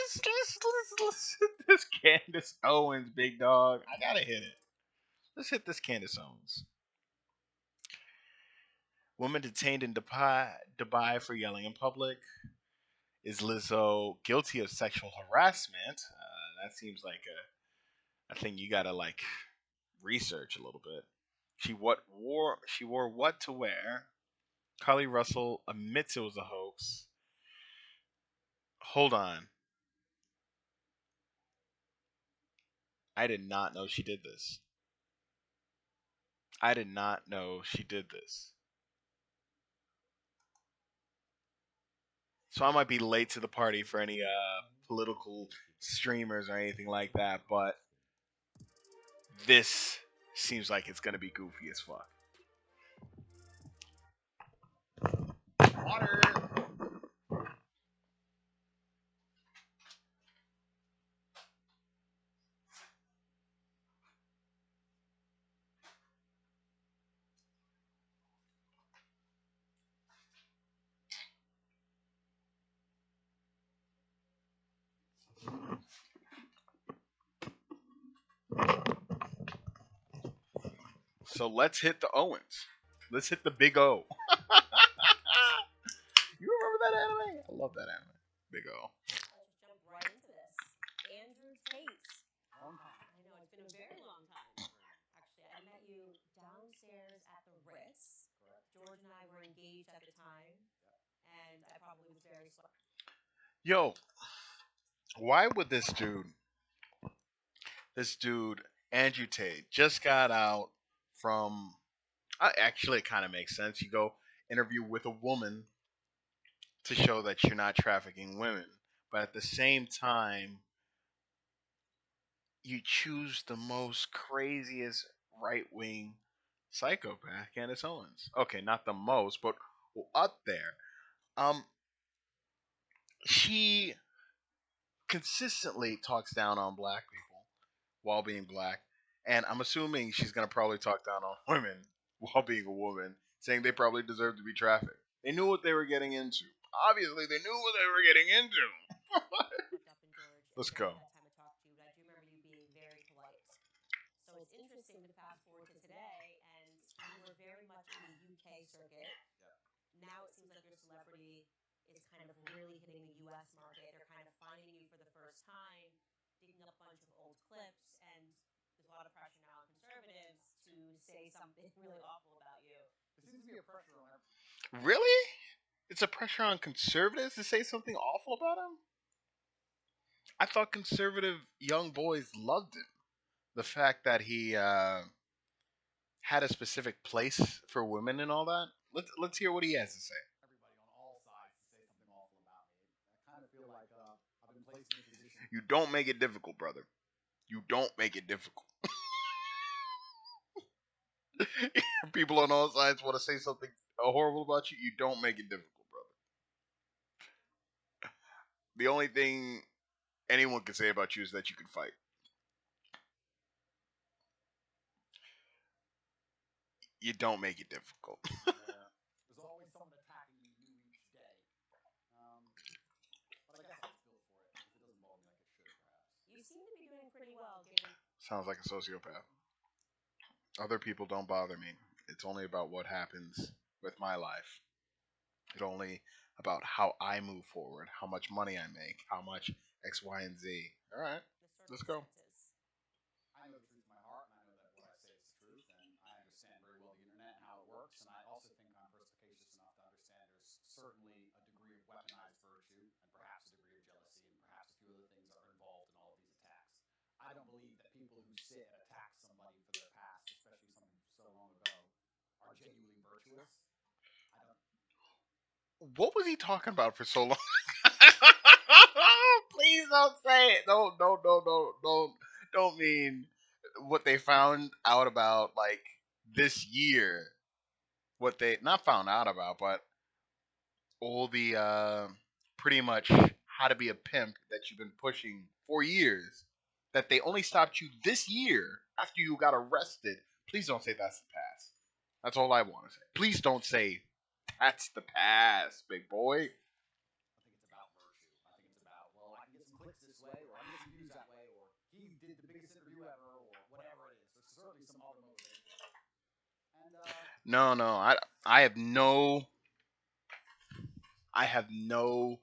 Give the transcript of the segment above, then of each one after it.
let's hit this Candace Owens, big dog. I gotta hit it. Let's hit this Candace Owens. Woman detained in Dubai for yelling in public. Is Lizzo guilty of sexual harassment? That seems like a thing you gotta like research a little bit. She wore what to wear? Carly Russell admits it was a hoax. Hold on. I did not know she did this. I did not know she did this. So I might be late to the party for any political streamers or anything like that, but this seems like it's gonna be goofy as fuck. Water. So let's hit the Owens. Let's hit the Big O. You remember that anime? I love that anime. Big O. Let's jump right into this. Andrew Tate. I know it's been a very long time. Actually, I met you downstairs at the Ritz. George and I were engaged at the time, and I probably was very slow. Yo, why would this dude, Andrew Tate, just got out from. Actually, it kind of makes sense. You go interview with a woman to show that you're not trafficking women, but at the same time, you choose the most craziest right wing psychopath, Candace Owens. Okay, not the most, but up there. Um, she consistently talks down on black people while being black, and I'm assuming she's gonna probably talk down on women while being a woman, saying they probably deserve to be trafficked. They knew what they were getting into. Obviously, they knew what they were getting into. Let's go. That time I talked to you, but I do remember you being very polite. So it's interesting to fast forward to today, and you were very much in the UK circuit. Now it seems like your celebrity is kind of really hitting the US market. They're kind of finding you for the first time, digging up a bunch of old clips, and there's a lot of pressure now on conservatives to say something really awful about you. There seems to be a pressure on her. Really? It's a pressure on conservatives to say something awful about him? I thought conservative young boys loved him. The fact that he had a specific place for women and all that. Let's hear what he has to say. Everybody on all sides to say something awful about me. I kind of feel like I've been placed in a position. You don't make it difficult, brother. You don't make it difficult. People on all sides want to say something horrible about you. You don't make it difficult, brother. The only thing anyone can say about you is that you can fight. You don't make it difficult. There's always someone attacking you new each day. But I guess I was built for it because it doesn't bother me like it should, perhaps. You seem to be doing pretty well, given. Sounds like a sociopath. Other people don't bother me. It's only about what happens with my life. It's only about how I move forward, how much money I make, how much X, Y, and Z. All right, let's go. I know the truth in my heart, and I know that what I say is the truth, and I understand very well the internet and how it works, and I also think I'm perspicacious enough to understand there's certainly a degree of weaponized virtue, and perhaps a degree of jealousy, and perhaps a few other things are involved in all of these attacks. I don't believe that people who sit and attack somebody for their past, especially something so long ago, are genuinely virtuous. I don't. What was he talking about for so long? Please don't say it. Don't mean what they found out about like this year. What they not found out about, but all the pretty much how to be a pimp that you've been pushing for years. That they only stopped you this year after you got arrested. Please don't say that's the past. That's all I want to say. Please don't say that's the past, big boy. I think it's about virtue. I think it's about, well, I can get some clicks No, no. I have no I have no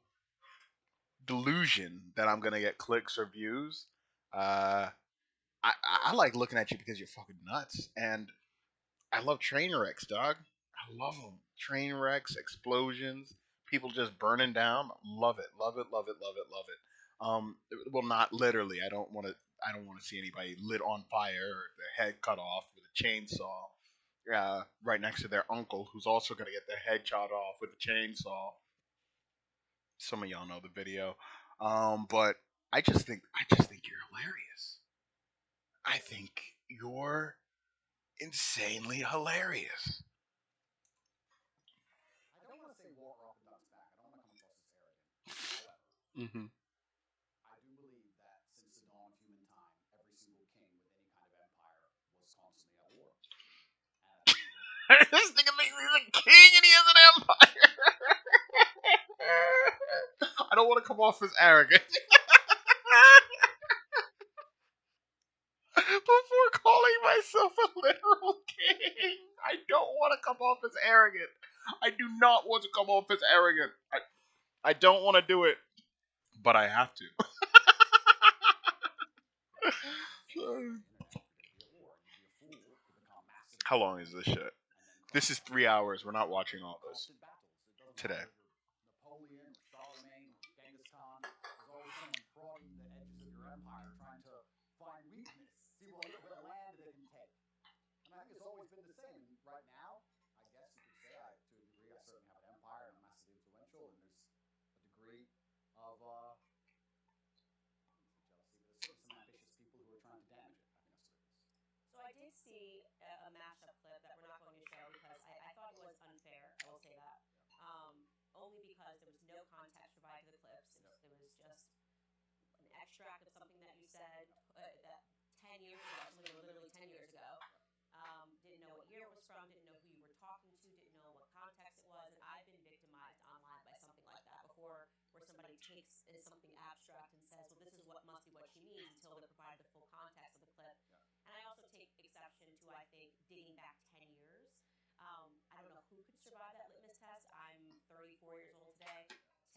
delusion that I'm gonna get clicks or views. Uh, I like looking at you because you're fucking nuts, and I love train wrecks, dog. I love them. Train wrecks, explosions, people just burning down. Love it, love it, love it, love it, love it. Well, not literally. I don't want to. I don't want to see anybody lit on fire or their head cut off with a chainsaw. Right next to their uncle, who's also gonna get their head chopped off with a chainsaw. Some of y'all know the video, but I just think you're hilarious. I think you're insanely hilarious. I don't want to say walk off the duck's back. I don't want to come across as arrogant. However, Mm-hmm. I do believe that since the dawn of human time, every single king with any kind of empire was constantly at war. And at the end of the This nigga thinks he's a king and he has an empire. I don't want to come off as arrogant. Before calling myself a literal king, I don't want to come off as arrogant. I do not want to come off as arrogant. I don't want to do it, but I have to. yeah, so if you had the internet, every day be at war. You'd be a fool to become massively How long is famous this shit? and then This is crash 3 hours. We're not watching all this costed battles. It doesn't today. matter if you're Napoleon or Charlemagne or Genghis Khan. There's always someone prodding the edges of your empire, trying to find weakness, see what little bit of land they can take. And I think it's always been the same. And right now, I guess you could say, to a degree, I certainly have an empire and I'm massively influential, and there's a degree of, I wouldn't say jealousy, but there's certainly some ambitious people who are trying to damage it. I think that's what it is. So I did see a mashup clip that we're not going to show because I thought it was unfair. I will say that. Only because there was no context provided to the clips. It was just an extract of something that you said that 10 years ago, something literally 10 years ago. Didn't know what year it was from, didn't know who you were talking to, didn't know what context it was. And I've been victimized online by something like that before, where somebody takes something abstract and says, well, this is what must be what she means until they're provided the full context of the clip. And I also take exception to, I think, digging back 10 years. I don't know who could survive that litmus test. I'm 34 years old today.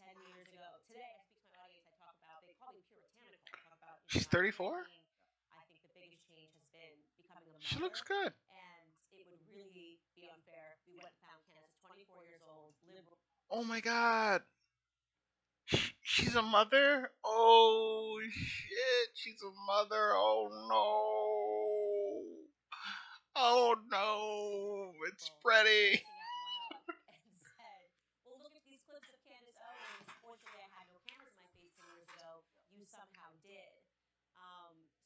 10 years ago, today I speak to my audience. I talk about, they call me puritanical. I talk about, She's when I was 34. 19, I think the biggest change has been becoming a She looks mother. good. And it would really be unfair. We went and found Candace at 24 years old, liberal. Oh my god. She's a mother? Oh shit. She's a mother. Oh no. Oh no. It's spreading. Dancing at One Oak and said, well, look at these clips of Candace Owens. Fortunately, I had no cameras in my face 10 years ago. You somehow did.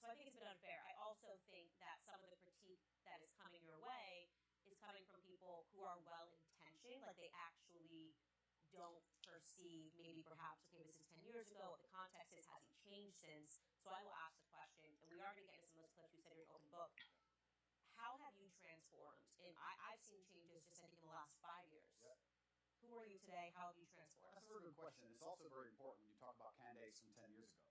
So I think it's a bit unfair. I also think that some of the critique that is coming your way is coming from people who are well intentioned, like they actually don't perceive, maybe perhaps, okay, this is 10 years ago, what the context is, has he changed since? So I will ask the question, and we are going to get into some of those clips. You said you're an open book. How have you transformed? And I've seen changes just, I think, in the last 5 years. Yep. Who are you today? How have you transformed? That's a very good question. It's also very important when you talk about Candace from 10 years ago.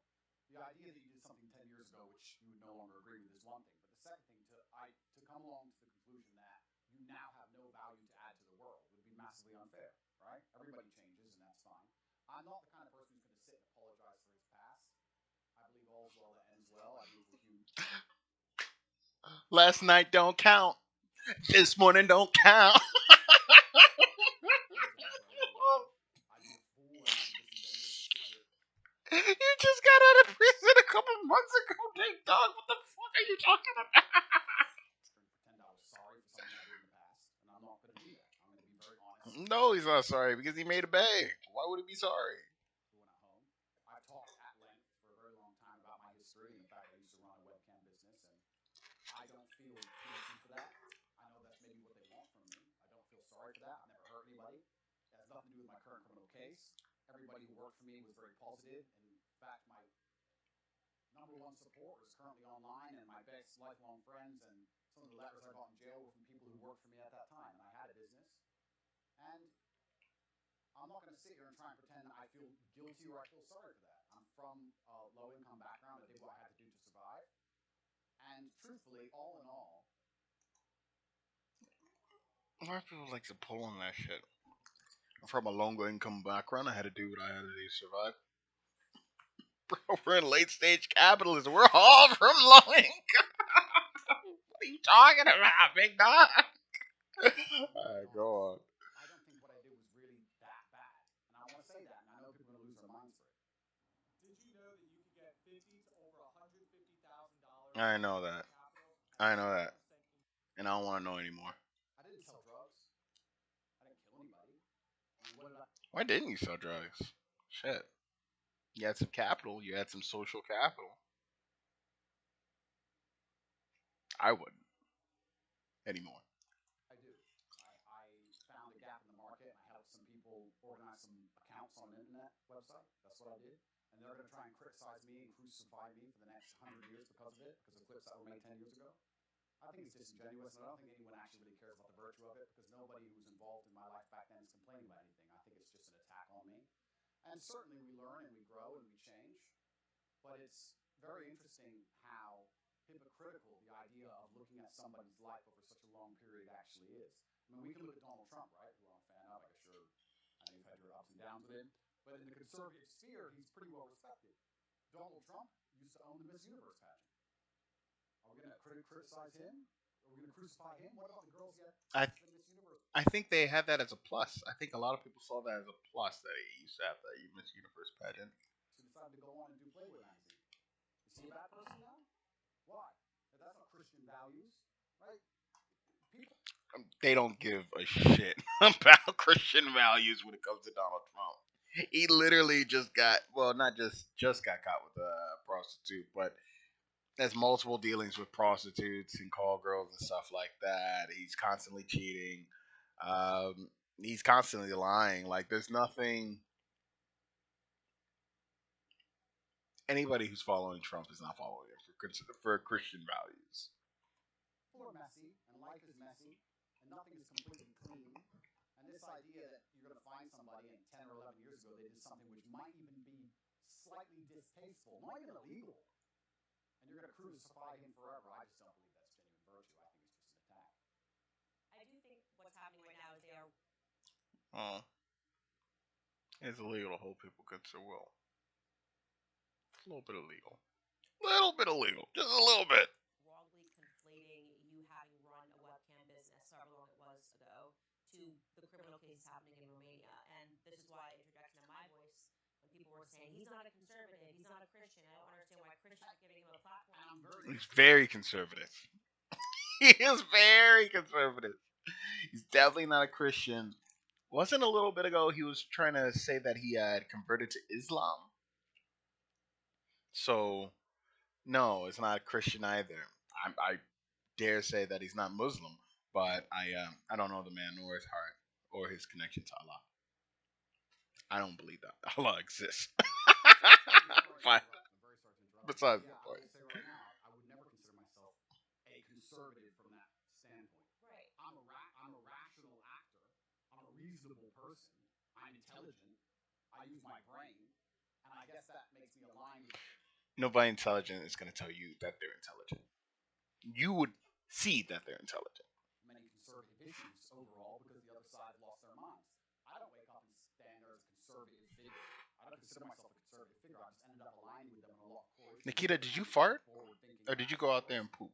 The idea that you did something 10 years ago, which you would no longer agree with, is one thing. But the second thing, to come along to the conclusion that you now have no value to add to the world would be massively unfair, right? Everybody changes, and that's fine. I'm not the kind of person who's going to sit and apologize for his past. I believe all's well that ends well. I believe we're human. Last night don't count. This morning don't count. Listen, I'd be a fool and I'd be disingenuous to sit here You just got out of prison a couple months ago, big dog. What the fuck are you talking about? and pretend I was sorry for something I did in the past, and I'm not going to do that. I'm going to be very honest No, he's not sorry because he made a bag. Why would he be sorry? who went at home. I've talked at length for a very long time about my history and the fact that I used to run a webcam business, and I don't feel guilty for that. I know that's maybe what they want from me. I don't feel sorry for that. I've never hurt anybody. It has nothing to do with my current criminal case. Everybody who worked for me was very positive. In fact, my number one support is currently online, and my best lifelong friends and some of the letters I got in jail were from people who worked for me at that time. And I had a business, and I'm not going to sit here and try and pretend I feel guilty or I feel sorry for that. I'm from a low income background. I did what I had to do to survive. And truthfully, all in all, Why people like to pull on that shit? I'm from a longer income background. I had to do what I had to do to survive. Bro, we're in late stage capitalism. We're all from low income. What are you talking about, big dog? Alright, go on. I don't think what I did was really that bad. And I want to say that, and I know people are going to lose their minds for it. Did you know that you could get fifty to over $150,000 I in know venture that. capital at I know that. 0% interest? And I don't want to know anymore. I didn't sell drugs. I didn't kill anybody. I mean, what did I? Why didn't you sell drugs? Shit. You had some capital. You had some social capital. I wouldn't anymore. I do. I found a gap in the market and I helped some people organize some accounts on an internet website. That's what I did. And they're going to try and criticize me and crucify me for the next 100 years because of it, because of clips that were made 10 years ago. I think it's disingenuous, and I don't think anyone actually really cares about the virtue of it because nobody who was involved in my life back then is complaining about anything. I think it's just an attack on me. And certainly we learn and we grow and we change, but it's very interesting how hypocritical the idea of looking at somebody's life over such a long period actually is. I mean, we can look at Donald Trump, right, who I'm a fan of. I guess I know you've had your ups and downs with him, but in the conservative sphere, he's pretty well respected. Donald Trump used to own the Miss Universe pageant. Are we going to criticize him? Are we going to crucify him? What about the girls yet? I The Miss Universe. I think they had that as a plus. I think a lot of people saw that as a plus that he used to have that Miss Universe pageant. So he decided to go on and do Playboy magazine. Is he a bad person now? Why? If that's not Christian values, right? People. They don't give a shit about Christian values when it comes to Donald Trump. He literally just got not just got caught with a prostitute, but has multiple dealings with prostitutes and call girls and stuff like that. He's constantly cheating. He's constantly lying. Like there's nothing. Anybody who's following Trump is not following him for Christian values. People are messy, and life is messy, and nothing is completely clean. And this idea that you're going to find somebody and 10 or 11 years ago they did something which might even be slightly distasteful, not even illegal, and you're going to crucify him forever, I just don't believe that's genuine virtue. I think it's just an attack. I do think what's happening right now is they are. Oh, it's illegal to hold people against their will. It's a little bit illegal. Little bit illegal. Just a little bit. Wrongly conflating you having run a webcam business however long it was ago to the criminal cases happening in Romania. And this is why interjection of my voice when people were saying he's not a conservative, he's not a Christian. I don't understand why Christians are giving him a platform. He's very conservative. He is very conservative. He's definitely not a Christian. Wasn't a little bit ago he was trying to say that he had converted to Islam? So no, it's not Christian either. I dare say that he's not Muslim, but I don't know the man nor his heart or his connection to Allah. I don't believe that Allah exists. But I'm very sorry to interrupt. besides Yeah, the I'm point, going to say right now, I would never consider myself a conservative from that standpoint. Right. I'm a rational actor. I'm a reasonable person. I'm intelligent. I use my brain, and I guess that makes me aligned with nobody intelligent is going to tell you that they're intelligent. You would see that they're intelligent. many conservative issues overall because the other side lost their minds. I don't wake up and stand there as a conservative figure. I don't consider myself a conservative figure. I just ended up aligned with them on a lot of core issues. Nikita, did you fart? Forward-thinking Or did you go out there and poop?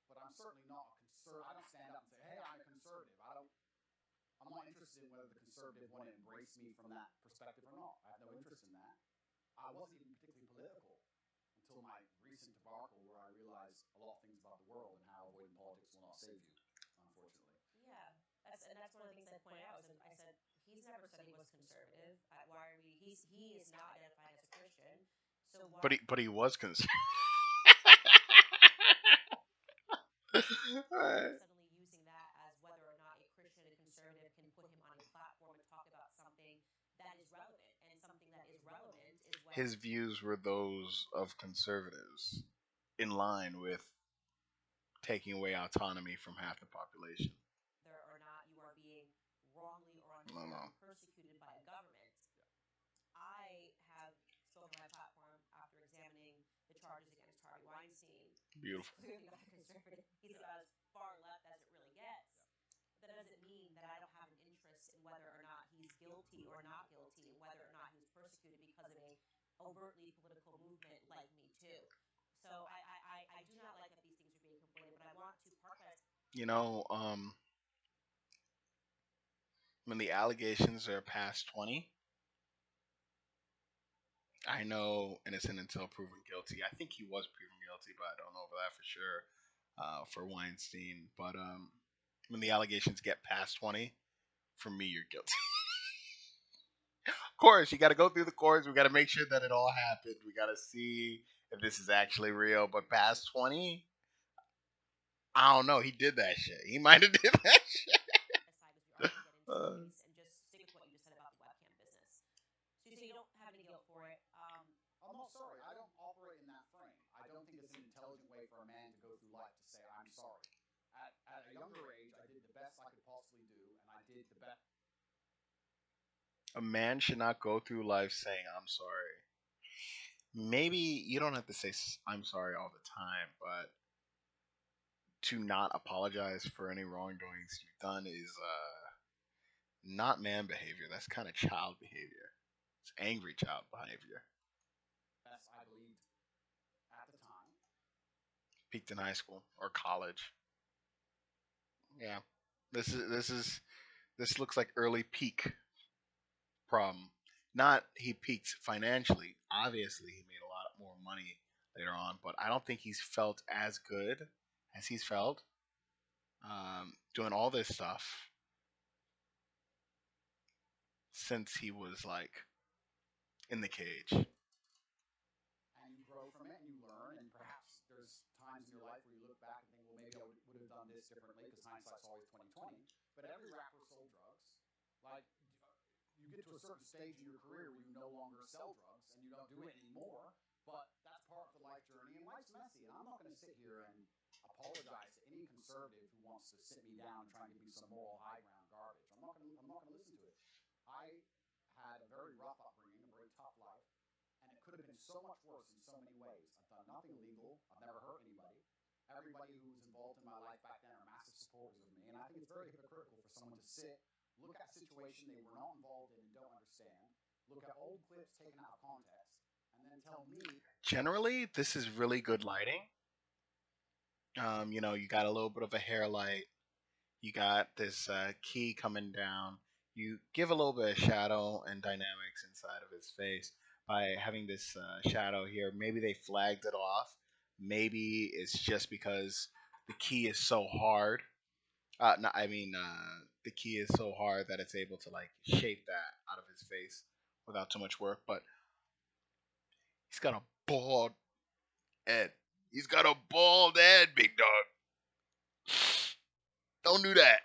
But I'm certainly not a conservative. I don't stand up and say, "Hey, I'm a conservative." I'm not interested in whether the conservative want to embrace me from that perspective or not. I have no interest in that. I wasn't even particularly political until my recent debacle where I realized a lot of things about the world and how avoiding politics will not save you, unfortunately. Yeah, that's one of the things I pointed out. I said he's never said he was conservative. Why are we? He is not identified as a Christian. So why? But he was concerned. Suddenly using that as whether or not a Christian and conservative can put him on a platform and talk about something that is relevant. And something that is relevant is when His views were those of conservatives, in line with taking away autonomy from half the population. whether or not you are being wrongly or No, no. unfairly persecuted by a government. I have spoken on my platform after examining the charges against Harvey Weinstein. Beautiful. He's clearly not a conservative. He's about as far left as it really gets. But that doesn't mean that persecuted because of a overtly political movement like Me Too. So I do not like that these things are being conflated, but I want to park my. You know, when the allegations are past 20, I know innocent until proven guilty. I think he was proven guilty, but I don't know that for sure for Weinstein. But when the allegations get past 20, for me, you're guilty. Of course, you got to go through the courts. We got to make sure that it all happened. We got to see if this is actually real. But past 20, I don't know. He did that shit. He might have did that shit. Aside, because we are going to get into Uh, the case, and just stick with what you just said about the webcam business. So you say you don't have any guilt for it. Oh no, sorry, I don't operate in that frame. I don't think it's an intelligent way for a man to go through life to say I'm sorry. At a younger age, I did the best I could possibly do, and I did the best. a man should not go through life saying, I'm sorry. Maybe you don't have to say, I'm sorry all the time, but to not apologize for any wrongdoings you've done is not man behavior. That's kind of child behavior. It's angry child behavior. Best I believed at the time. Peaked in high school or college. Yeah, this looks like early peak problem. Not he peaked financially. Obviously, he made a lot more money later on, but I don't think he's felt as good as he's felt doing all this stuff since he was like in the cage. And you grow from it and you learn, and perhaps there's times in your life where you look back and think, well, maybe I would have done this differently because hindsight's always 2020. But every rapper sold drugs. Like you get to a certain stage in your career where you no longer sell drugs and you don't do it anymore. But that's part of the life journey, and life's messy. And I'm not going to sit here and apologize to any conservative who wants to sit me down and try and give me some moral high ground garbage. I'm not going to listen to it. I had a very rough upbringing, a very tough life, and it could have been so much worse in so many ways. I've done nothing illegal. I've never hurt anybody. Everybody who was involved in my life back then are massive supporters of me, and I think it's very hypocritical for someone to sit, look at a situation they were not involved in and don't understand, look at old clips taken out of context, and then tell me. Generally, this is really good lighting. You got a little bit of a hair light. You got this key coming down. You give a little bit of shadow and dynamics inside of his face by having this shadow here. Maybe they flagged it off. Maybe it's just because the key is so hard. No, I mean, the key is so hard that it's able to like shape that out of his face without too much work. But he's got a bald head. He's got a bald head, big dog. Don't do that.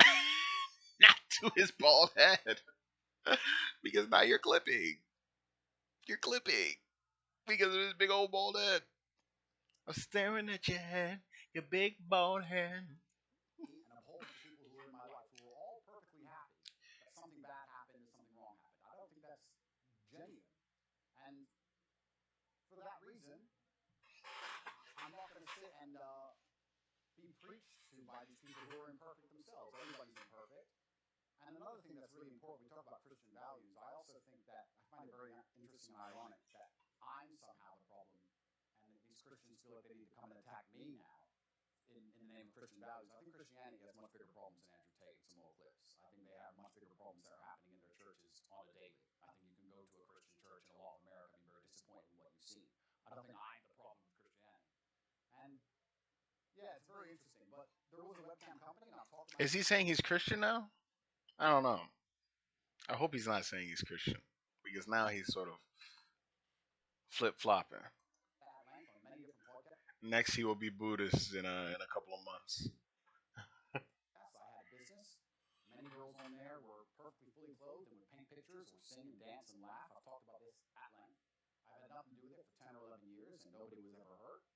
Not to his bald head. Because now you're clipping. You're clipping. Because of his big old bald head. I'm staring at your head, your big bald head. And abhorrent to people who were in my life who were all perfectly happy that something bad happened and something wrong happened. I don't think that's genuine. And for that reason, I'm not going to sit and be preached to by these people who are imperfect themselves. Everybody's imperfect. And another thing that's really important, we talk about Christian values. I also think that I find it very interesting and ironic that I'm somehow the problem, and that these Christians feel like they need to come and attack me now in the name of Christian values. I think Christianity has much bigger problems than Andrew Tate and some old clips. I think they have much bigger problems that are happening in their churches on a daily. I think you can go to a Christian church in a lot of America and be very disappointed in what you see. I don't think I'm the problem with Christianity. And yeah, it's very interesting. But there was a webcam company, and I've talked to my. Is he saying he's Christian now? I don't know. I hope he's not saying he's Christian. Because now he's sort of flip flopping. At length on many different podcasts. Next, he will be Buddhist in a couple of months. I had a business. Many girls on there were perfectly fully clothed and would paint pictures or sing and dance and laugh. I've talked about this at length. I've had nothing to do with it for 10 or 11 years, and nobody was ever hurt.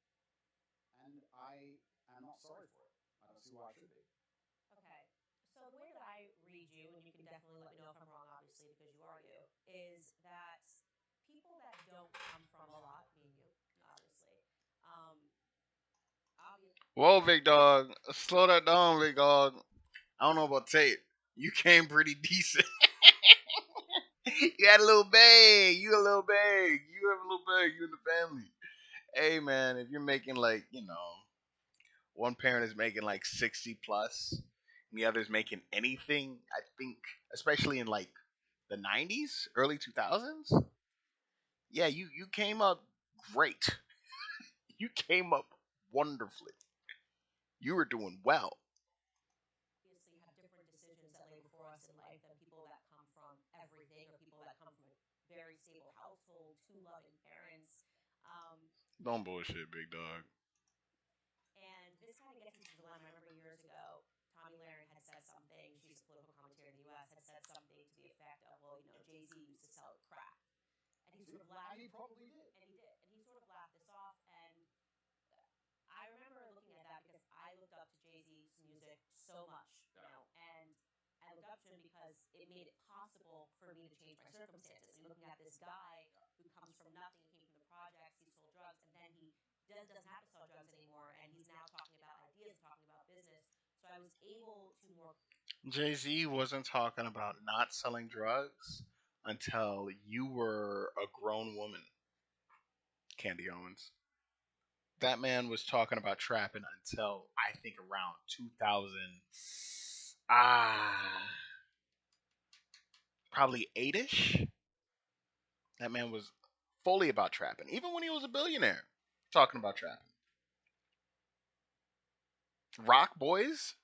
And I am not sorry for it. I don't see why I should be. Okay. So the way that I read you, and you can definitely let me know if I'm wrong, obviously, because you are you, is that people that don't come from a lot, me and you, obviously, um, Whoa, big dog. Slow that down, big dog. I don't know about Tate. You came pretty decent. You had a little bag. You a little bag. You have a little bag. You in the family. Hey man, if you're making like one parent is making like 60 plus, and the other's making anything, I think, especially in like the 90s, early 2000s, yeah, you came up great. You came up wonderfully. You were doing well. Obviously have different decisions that lay before us in life than people that come from everything or people that come from a very stable household, two loving parents. Um, Don't bullshit, big dog. and this kind of gets into the dilemma. I remember years ago, Tommy Lahren had said something. She's a political commentator in the U.S. Had said something to the effect of, "Well, Jay Z used to sell crack," and he sort of And laughed. he probably did. And he did, and he sort of laughed this off. And I remember looking at that because I looked up to Jay Z's music so much, and I looked up to him because it made it possible for me to change my circumstances. And looking at this guy who comes from nothing, he came from the projects, he sold drugs, and then he doesn't have to sell drugs anymore, and he's now talking about ideas and talking about business. So I was able to more. Jay Z wasn't talking about not selling drugs until you were a grown woman, Candy Owens. That man was talking about trapping until I think around 2000, ah, probably 8ish. That man was fully about trapping, even when he was a billionaire, talking about trapping. Rock Boys,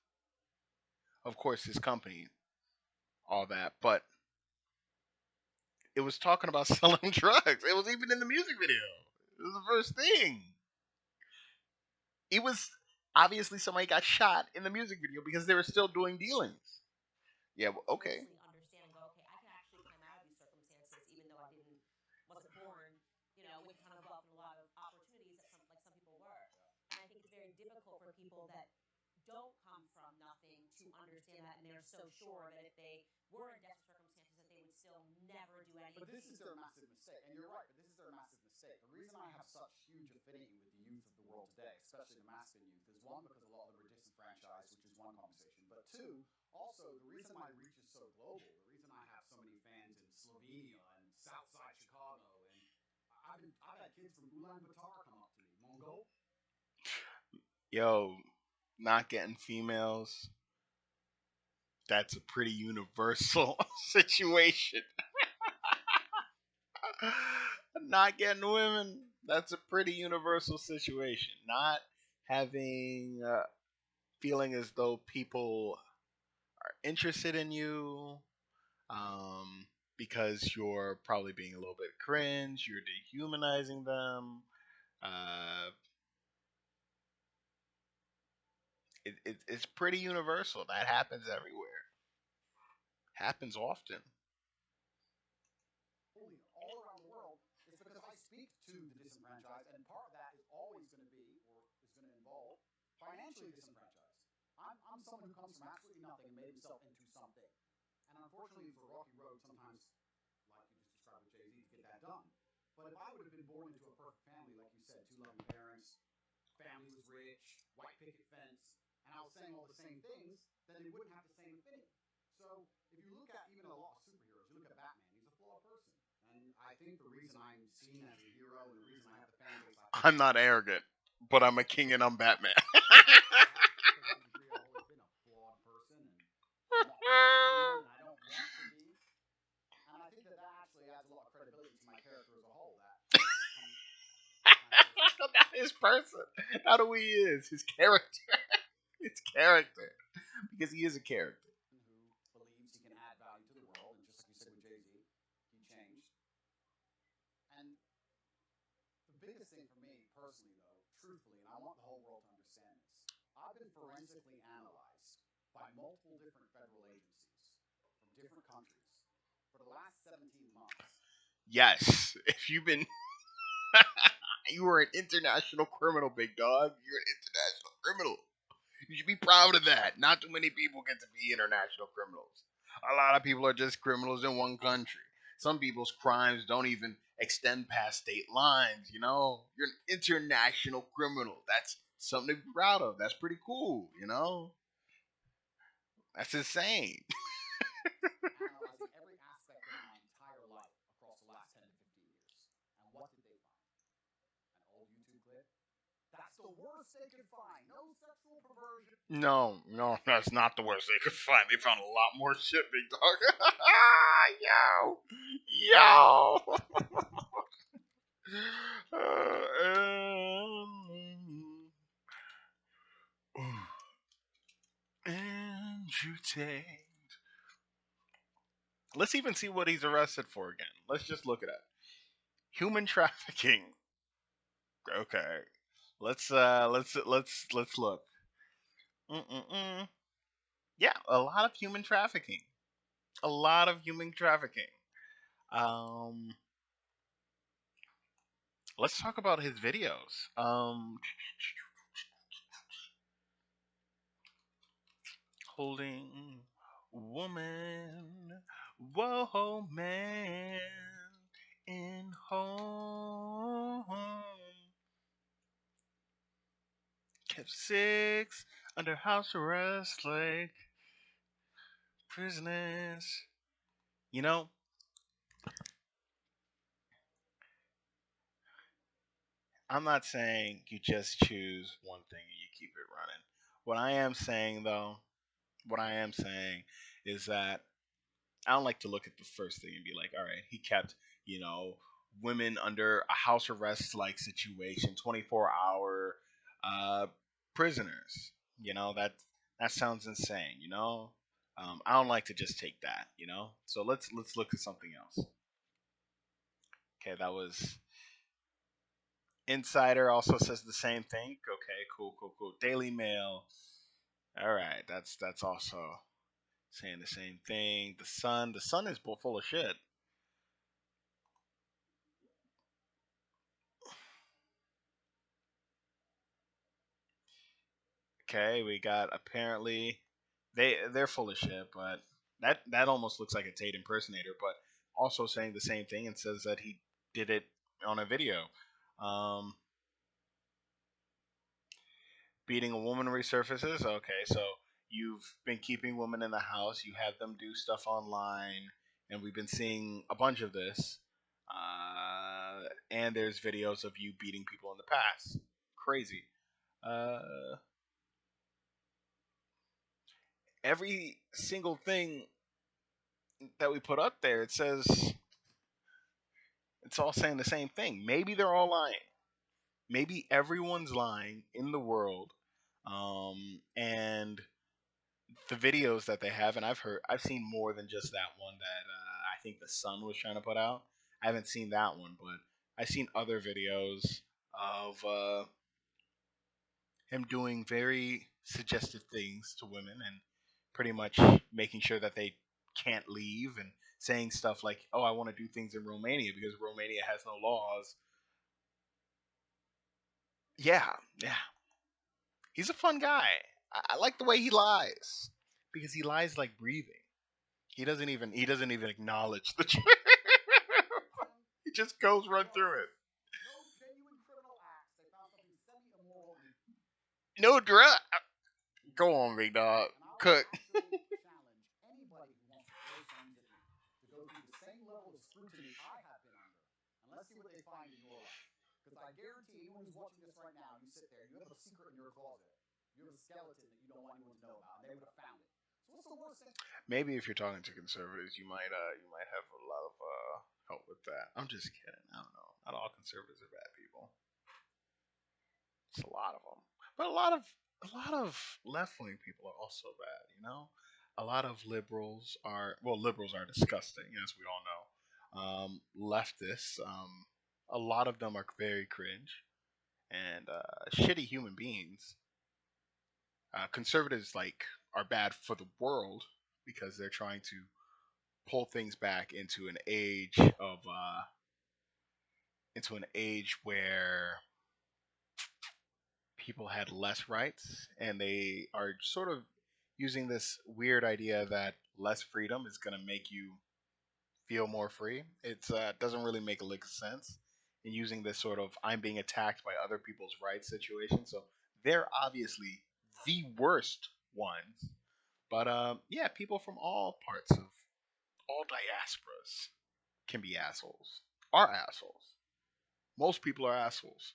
of course, his company, all that, but it was talking about selling drugs. It was even in the music video. It was the first thing. It was obviously somebody got shot in the music video because they were still doing dealings. Yeah, well, okay. Emotionally understand and go, okay, I can actually climb out of these circumstances, even though I wasn't born, with a ton of wealth and a lot of opportunities that some people were. And I think it's very difficult for people that don't come from nothing to understand that, and they're so sure that if they were in desperate circumstances, that they would still never do But anything. this is their massive mistake. And you're right, but this is their massive mistake. The reason I have such huge affinity with the youth of the world today, especially the masculine youth, is one, because a lot of them are disenfranchised, which is one conversation. But two, also, the reason my reach is so global, the reason I have so many fans in Slovenia and Southside Chicago, and I've had kids from Ulaanbaatar come up to me. Mongol? Yo, not getting females, that's a pretty universal situation. Not getting women, that's a pretty universal situation. Not having feeling as though people are interested in you, because you're probably being a little bit cringe, you're dehumanizing them. Uh, it's pretty universal. That happens everywhere. Happens often. All around the world is because I speak to the disenfranchised, and part of that is always going to be, or is going to involve, financially disenfranchised. I'm someone who comes from absolutely nothing and made himself into something. And unfortunately, it was a rocky road sometimes, like you just described with Jay Z, to get that done. But if I would have been born into a perfect family, like you said, two loving parents, family was rich, white picket fence, and I was saying all the same things, then they wouldn't have the same affinity. So if you look at even a lot of superheroes, you look at Batman, he's a flawed person. And I think the reason I'm seen as a hero and the reason I have the fan base I I'm have not arrogant, but I'm a king and I'm Batman. is because to a degree I've always been a flawed person and I'm not perfect human and I don't want to be. And I think that that actually adds a lot of credibility to my character as a whole. That to become the kind of person Not his person. Not who he is. His character. His character. Because he is a character. who believes he can add value to the world. And just like you said with Jay Z, he changed. And the biggest thing for me personally, though, truthfully, and I want the whole world to understand this, I've been forensically analyzed by multiple different federal agencies from different countries for the last 17 months. Yes. If you've been. You were an international criminal, big dog. You're an international criminal. You should be proud of that. Not too many people get to be international criminals. A lot of people are just criminals in one country. Some people's crimes don't even extend past state lines, you know? You're an international criminal. That's something to be proud of. That's pretty cool, you know? That's insane. Analyzing every aspect of my entire worst they could find. No sexual perversion. No, no, that's not the worst they could find. They found a lot more shit, big dog. Yo, Andrew Tate. Let's even see what he's arrested for again. Let's just look at it. Human trafficking. Okay. Let's look. Mm-mm-mm. Yeah, a lot of human trafficking. A lot of human trafficking. Um, let's talk about his videos. Holding woman, whoa man, in home, kept six under house arrest like prisoners. You know, I'm not saying you just choose one thing and you keep it running. What I am saying though, what I am saying is that I don't like to look at the first thing and be like, all right, he kept, you know, women under a house arrest like situation, 24-hour uh, prisoners. You know, that sounds insane, you know? I don't like to just take that, you know? So let's look at something else. Okay, that was Insider also says the same thing. Okay, cool, cool, cool. Daily Mail. All right, that's also saying the same thing. The Sun is full of shit. Okay, we got apparently they're full of shit, but that almost looks like a Tate impersonator, but also saying the same thing and says that he did it on a video. Um, Beating a woman resurfaces. Okay, so you've been keeping women in the house, you have them do stuff online, and we've been seeing a bunch of this. And there's videos of you beating people in the past. Crazy. Uh, every single thing that we put up there, it says it's all saying the same thing. Maybe they're all lying. Maybe everyone's lying in the world. And the videos that they have, and I've seen more than just that one that I think the Sun was trying to put out. I haven't seen that one, but I've seen other videos of him doing very suggestive things to women and pretty much making sure that they can't leave and saying stuff like, "Oh, I want to do things in Romania because Romania has no laws." Yeah, yeah, he's a fun guy. I like the way he lies because he lies like breathing. He doesn't even acknowledge the truth. He just goes No right through it. drugs, no genuine criminal acts. They found something semi-immoral and No drug. Go on, big dog. and I would Cook. actually challenge anybody who wants to throw stones at me to go through the same level of scrutiny I have been under, and let's see what they find in your life. Because I guarantee anyone who's watching this right now, you sit there, you have a secret in your closet. You have a skeleton that you don't want anyone to know about, and they would have found it. So what's the worst thing? Maybe if you're talking to conservatives, you might have a lot of help with that. I'm just kidding. I don't know. Not all conservatives are bad people. It's a lot of them, but a lot of left wing people are also bad. You know, a lot of liberals are disgusting, as we all know. Leftists, a lot of them are very cringe and shitty human beings. Conservatives are bad for the world because they're trying to pull things back into an age where people had less rights, and they are sort of using this weird idea that less freedom is going to make you feel more free. It doesn't really make a lick of sense. And using this sort of I'm being attacked by other people's rights situation. So they're obviously the worst ones. But yeah, people from all parts of all diasporas can be assholes. Are assholes. Most people are assholes.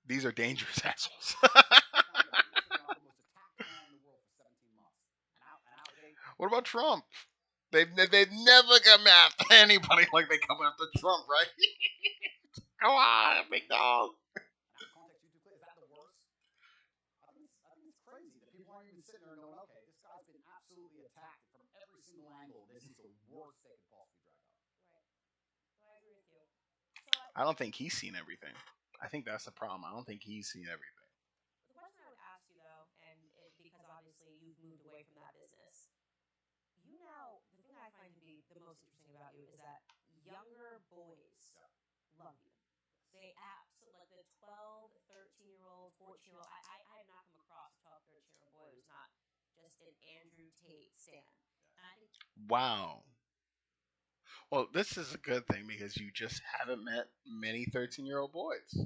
These are dangerous assholes. This is the most attacked man in the world for 17 months. And out they. What about Trump? They've never come after anybody like they come after Trump, right? Come on, big dog. And out of context, you too clear. Is that the worst? I think it's crazy that people aren't even sitting there going, okay, this guy's been absolutely attacked from every single angle. This is the worst they could possibly drag up. Right. No, I agree with you. So I don't think he's seen everything. I think that's the problem. I don't think he's seen everything. the question I would ask you though, because obviously you've moved away from that business, you now the thing that I find to be the most interesting about you is that younger boys love you. They absolutely like the 12, 13-year-old, 14-year-old. I have not come across a 12, 13-year-old boy who's not just an Andrew Tate stan. And I think Wow. Well, this is a good thing because you just haven't met many 13-year-old boys,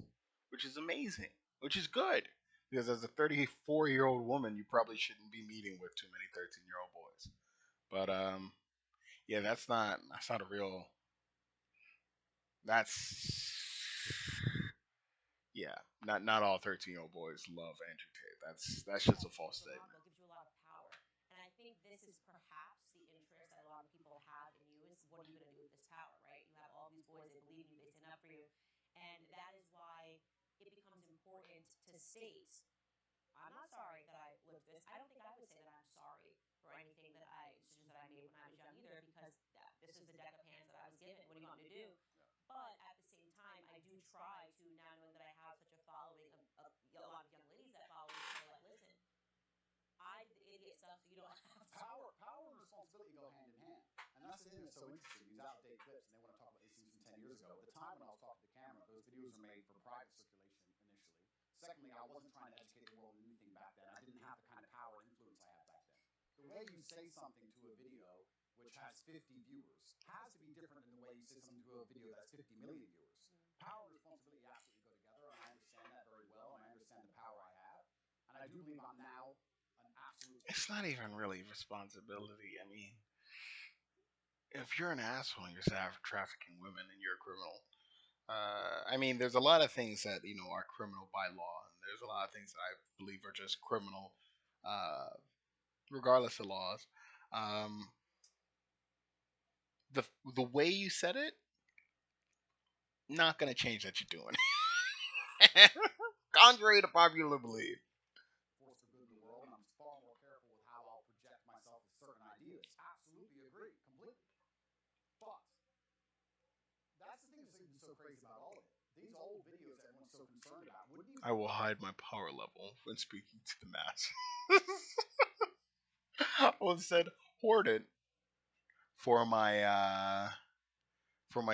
which is amazing, which is good. Because as a 34-year-old woman, you probably shouldn't be meeting with too many 13-year-old boys. But yeah, that's not a real. That's yeah, not all 13-year-old boys love Andrew Tate. That's just a false gives you a lot, statement. though. Gives you a lot of power. And I think this is perhaps the interest that a lot of people have in you is what are you going to do with this power, right? You have all these boys, they believe in you, they stand up for you. And that is why it becomes important to state I'm not sorry that I lived this. I don't think I would say that I'm sorry for anything that decisions that I made when I was young either, because this is the deck of hands that I was given. What do you want me to do? But at the same time, I do try to now knowing that I have such a following of a lot of young ladies that follow me say like, listen, I did the idiot stuff, so you don't have to. Power and responsibility go hand in hand. And that's the thing that's so interesting. These out of date clips, and they want to talk about these things from 10 years ago. At the time when I was talking to the camera, those videos were made for private circulation initially. Secondly, I wasn't trying to educate the world in anything back then. I didn't have the kind of power and influence I had back then. The way you say something to a video which has 50 viewers has to be different than the way you say something to a video that has 50 million viewers. Power and responsibility absolutely go together, and I understand that very well, and I understand the power I have. And I do believe I'm now an absolute. It's not even really responsibility. I mean, if you're an asshole and you're trafficking women and you're a criminal, I mean, there's a lot of things that are criminal by law, and there's a lot of things that I believe are just criminal, uh, regardless of laws. Um, the way you said it, not gonna change that you're doing. Contrary to popular belief. Force for good in the world, and I'm far more careful with how I'll project myself with certain ideas. Absolutely agree, completely. But that's the thing that's so crazy about all of it. These old videos that everyone's so concerned about wouldn't even. I will hide my power level when speaking to the mass. I would said hoard it for my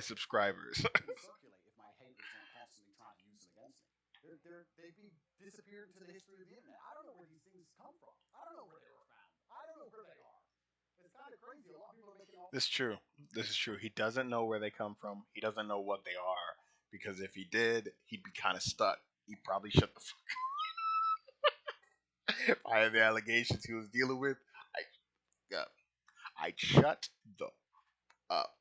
subscribers. Circulate if my haters weren't constantly trying to use them against me. They'd be disappeared into the history of the internet. I don't know where these things come from. I don't know where they were found. I don't know where they are. It's kind of crazy. A lot of people are making all. This is true. This is true. He doesn't know where they come from. He doesn't know what they are. Because if he did, he'd be kind of stuck. He'd probably shut the fuck up. If I had the allegations he was dealing with, I'd shut the up.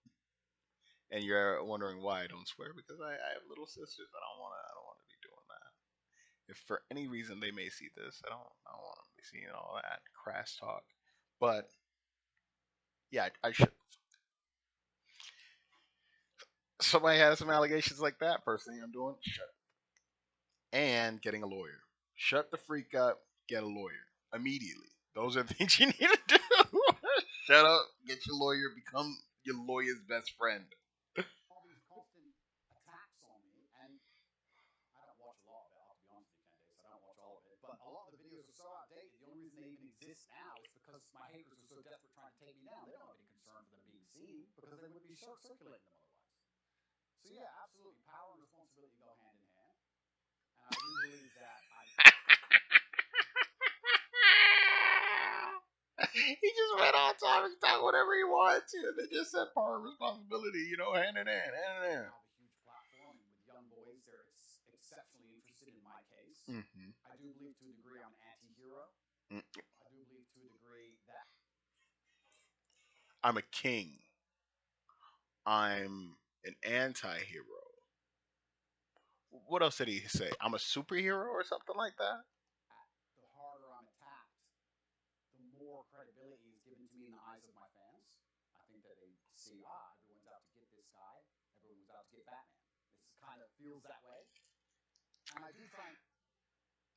And you're wondering why I don't swear because I have little sisters. I don't want to be doing that. If for any reason they may see this, I don't want to be seeing all that crass talk. But yeah, I should. Somebody has some allegations like that. First thing I'm doing, shut and getting a lawyer. Shut the freak up. Get a lawyer immediately. Those are the things you need to do. Shut up. Get your lawyer. Become your lawyer's best friend. All these constant attacks on me, and I don't watch a lot of it. I'll be honest with you, Candace. I don't watch all of it, but a lot of the videos are so outdated. The only reason they even exist now is because my haters are so desperate trying to take me down. They don't have any concern for them being seen because they wouldn't be circulating them otherwise. So yeah, absolutely, power and responsibility go hand in hand, and I do believe that I. He just went on topic, talk whatever he wanted to, and they just said part of responsibility, hand in hand, hand in hand. Now have a huge platform, and with young boys, they're exceptionally interested in my case. Mm-hmm. I do believe to a degree I'm an anti-hero. Mm. I do believe to a degree that I'm a king. I'm an anti-hero. What else did he say? I'm a superhero or something like that. The harder I'm attacked, the more credibility is given to me in the eyes of my fans. I think that they see, everyone's out to get this guy, everyone's out to get Batman. This kind of feels that way, and I do find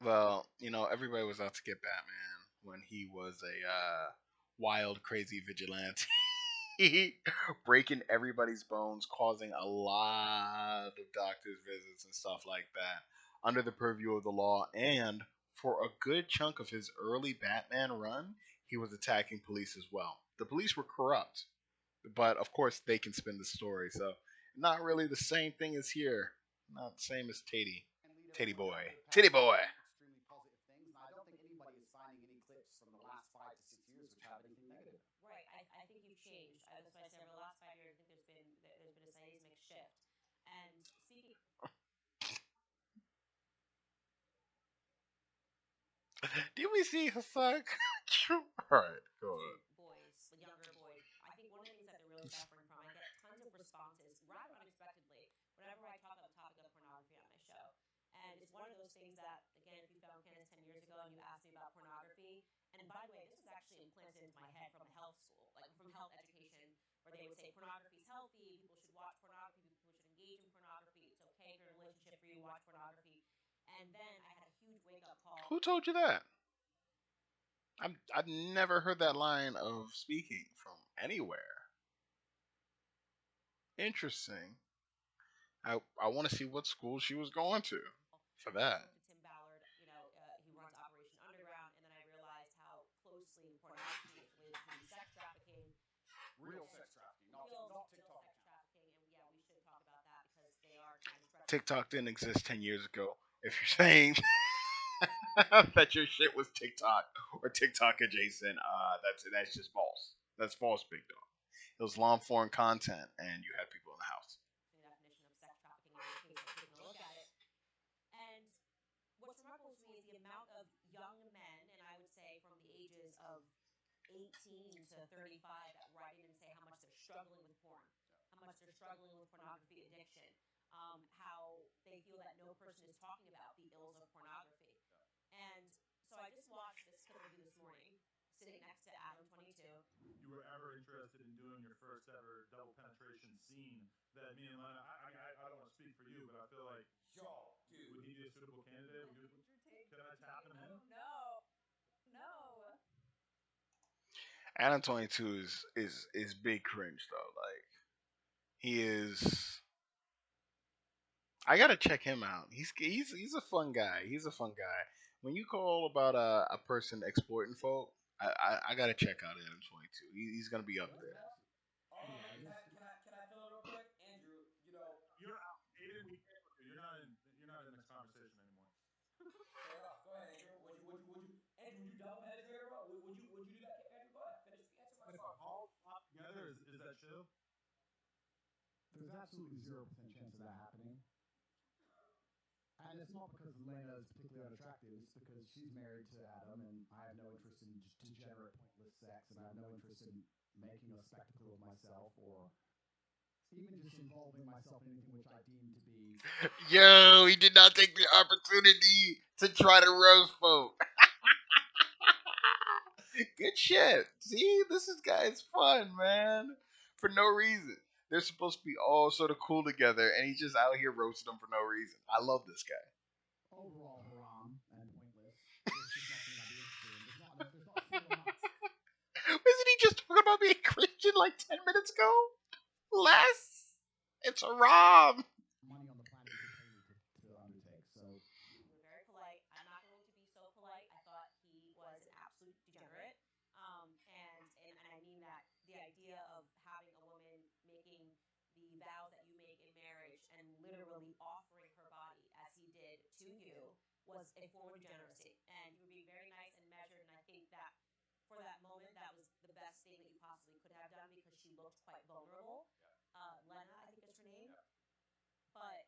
Well, everybody was out to get Batman when he was a wild, crazy vigilante. Breaking everybody's bones, causing a lot of doctor's visits and stuff like that under the purview of the law. And for a good chunk of his early Batman run, he was attacking police as well. The police were corrupt, but of course they can spin the story. So not really the same thing as here. Not the same as Tatey. and lead Tatey everyone boy. down good Tatey paths to boy. saying extremely positive things. And I don't think anybody is finding any clips from the last 5 to 6 years which have anything negative. Right. I think you've changed. That's why I said over the last 5 years, I think there's been a seismic shift. And speaking Do we see Hassan? Alright, go to on. boys, the younger boys, I think one of the things that they're really suffering from, I get tons of responses rather unexpectedly whenever I talk about the topic of pornography on my show. And it's one of those things that, again, if you found Candace 10 years ago and you asked me about pornography, and by the way, this was actually implanted into my head from a health school, like from health education, where they would say pornography is healthy, people should watch pornography, people should engage in pornography, it's okay if you're in a relationship for you to watch pornography. And then I had a huge wake up call. Who told you that? I've never heard that line of speaking from anywhere. Interesting. I want to see what school she was going to for I that. spoke to Tim Ballard, he runs Operation Underground, and then I realized how closely pornography is related to sex trafficking, Real and sex trafficking, real, not real TikTok sex now. trafficking. And yeah, we should talk about that because they are kind of stretching the TikTok boundaries. didn't exist 10 years ago. If you're saying that your shit was TikTok or TikTok adjacent, that's just false. That's false, big dog. It was long form content, and you had people in the house. The definition of sex trafficking in this case. I've taken a look at it, and what's remarkable to me is the amount of young men, and I would say from the ages of 18 to 35, that write in and say how much they're struggling with porn, how much they're struggling with pornography addiction, how they feel that no person is talking about the ills of pornography. And so I just watched this clip of you this morning, sitting next to Adam 22. You were ever interested in doing your first ever double penetration scene, that me and Lena, I don't want to speak for you, but I feel like, Yo, dude. would he be a suitable candidate? Can I tap him in? No, no. Adam 22 is big cringe though. Like he is. I gotta check him out. He's a fun guy. He's a fun guy. When you call about a person exploiting folk, I gotta check out Adam 22. He's gonna be up That's there. awesome. Can I fill in real quick, Andrew? You're out. Aiden, we can't with you. You're not in this conversation anymore. Fair enough. Go ahead, Andrew. Andrew? Would you double penetrate, bro? Would you do that, Andrew? Go ahead. Finish. Answer my If question. our balls pop together, is that chill? There's absolutely 0% chance of that happening. And it's not because Lena is particularly unattractive, it's because she's married to Adam, and I have no interest in just degenerate, pointless sex, and I have no interest in making a spectacle of myself, or even just involving myself in anything which I deem to be. Yo, he did not take the opportunity to try to roast folk. Good shit. See, this is guys fun, man. For no reason. They're supposed to be all sort of cool together, and he's just out here roasting them for no reason. I love this guy. Overall haram and pointless. It's just not something I'd be interested in. There's not a single amount. Wasn't he just talking about being Christian like 10 minutes ago? Less? It's a Rom. Money on the planet you could pay me to undertake. So You were very polite. I'm not going to be so polite. I thought he was an absolute degenerate. And I mean that the idea of having a woman making the vows that you make in marriage and literally offering her body as he did to you was a form of degeneracy. And you were being very nice and measured. And I think that for that moment, that was the best thing that you possibly could have done because she looked quite vulnerable. Lena, I think is her name. But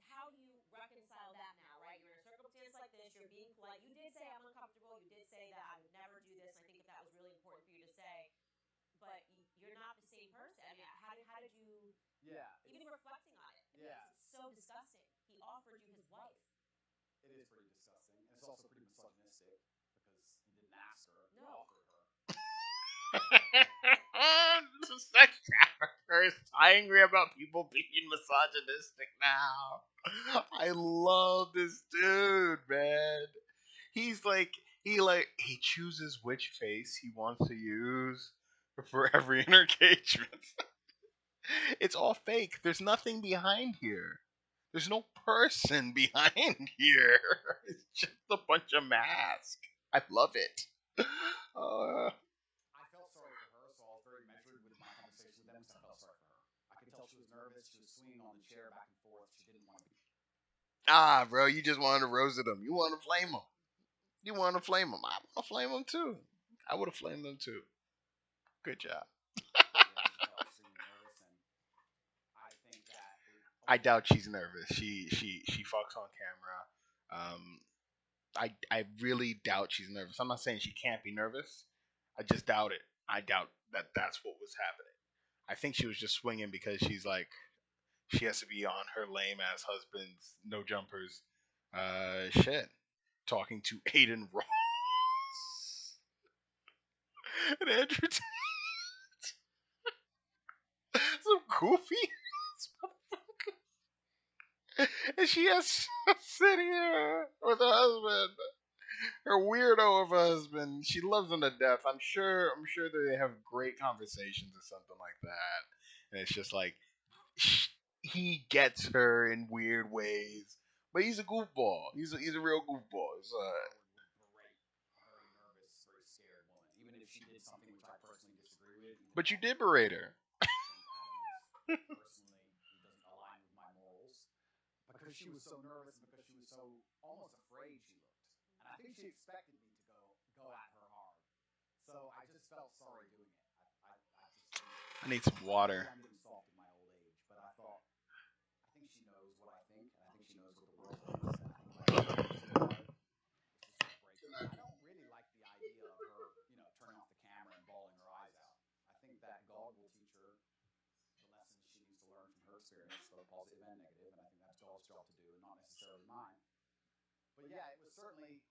how do you reconcile that now, right? You're in a circumstance like this, you're being polite. You did say I'm uncomfortable. You did say that I would never do this, and I think that was really important for you to say. But you're not the same person. I mean, how did you, Yeah. even reflecting on it? Yeah. It's so disgusting. He offered you his wife. It is pretty disgusting, and it's also pretty misogynistic because he didn't ask her; he No. offered her. Sex traffickers angry about people being misogynistic now. I love this dude, man. He's like he chooses which face he wants to use for every engagement. It's all fake. There's nothing behind here. There's no person behind here. It's just a bunch of masks. I love it. Uh, I felt sorry for her, so I was very measured with my conversation with them because I felt sorry for her. I could tell she was nervous. She was swinging on the chair back and forth. She didn't want to be. bro, you just wanted to roast him. You want to flame him. You want to flame him. I want to flame him too. I would have flamed him too. Good job. But yeah, she felt extremely nervous, and I think that it I ultimately. doubt she's nervous. She fucks on camera. I really doubt she's nervous. I'm not saying she can't be nervous. I just doubt it. I doubt that that's what was happening. I think she was just swinging because she's like she has to be on her lame ass husband's no jumpers. Shit. Talking to Aiden Ross and Andrew Tate. Some goofy and she has to sit here with her husband, her weirdo of a husband. She loves him to death. I'm sure that they have great conversations or something like that. And it's just like he gets her in weird ways, but he's a goofball. He's a real goofball. Howard would berate a very nervous, very scared woman, even if she did something which I personally disagree with. Even But you though did berate her. I think Adam is personally he doesn't align with my morals because she was so nervous and because she was so almost afraid she looked, and I think she expected me to go at her hard. So I just felt sorry doing it. I just didn't. I need some Maybe water. I'm getting soft in my old age, but I thought I think she knows what I think, and I think she knows what the world thinks, and I think by going a little too hard, it's just going to break her. I don't really like the idea of her, turning off the camera and bawling her eyes out. I think that God will teach her the lessons she needs to learn from her experience, both positive and negative, and I think that's God's job to do and not necessarily mine. But yeah, it was certainly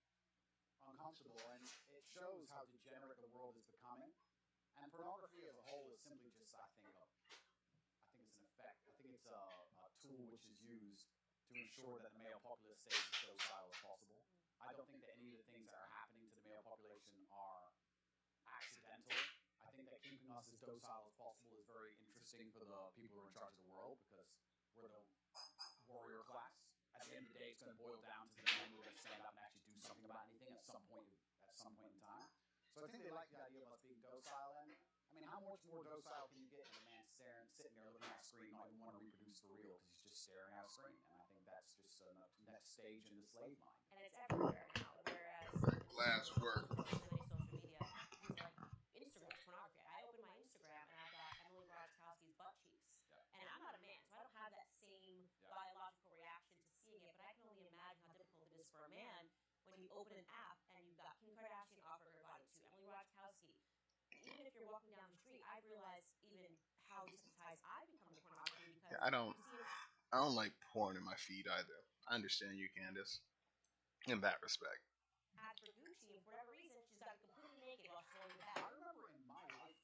uncomfortable, and it shows how degenerate the world is becoming. And pornography as a whole is simply just, I think it's an effect. I think it's a tool which is used to ensure that the male populace stays as docile as possible. I don't think that any of the things that are happening to the male population are accidental. I think that keeping us as docile as possible is very interesting for the people who are in charge of the world because we're the warrior class. At the end of the day, it's going to boil down to the men who are going to stand up and actually do something about anything at some point in time. So I think they like the idea of us being docile. And I mean, how much more docile can you get than a man sitting there looking at a screen, not even want to reproduce for real because he's just staring at a screen? And I think that's just a next stage in the slave mind. And it's everywhere now. Whereas in the Last social, word. because there isn't any social media, things like Instagram is pornography. I open my Instagram and I've got Emily Ratajkowski's butt cheeks, Yeah. and I'm not a man, so I don't have that same Yeah. biological reaction to seeing it. But I can only imagine how difficult it is for a man when you open an app and you've got Kim Kardashian offering her body to Emily Ratajkowski. Even if you're walking down the street, I've realized even how desensitized I've become to pornography because Yeah, I don't. you see an I don't like porn in my feed either. I understand you, Candace, in that respect. ad for Gucci, and for whatever reason, she's got to be completely naked while she's holding a I bag.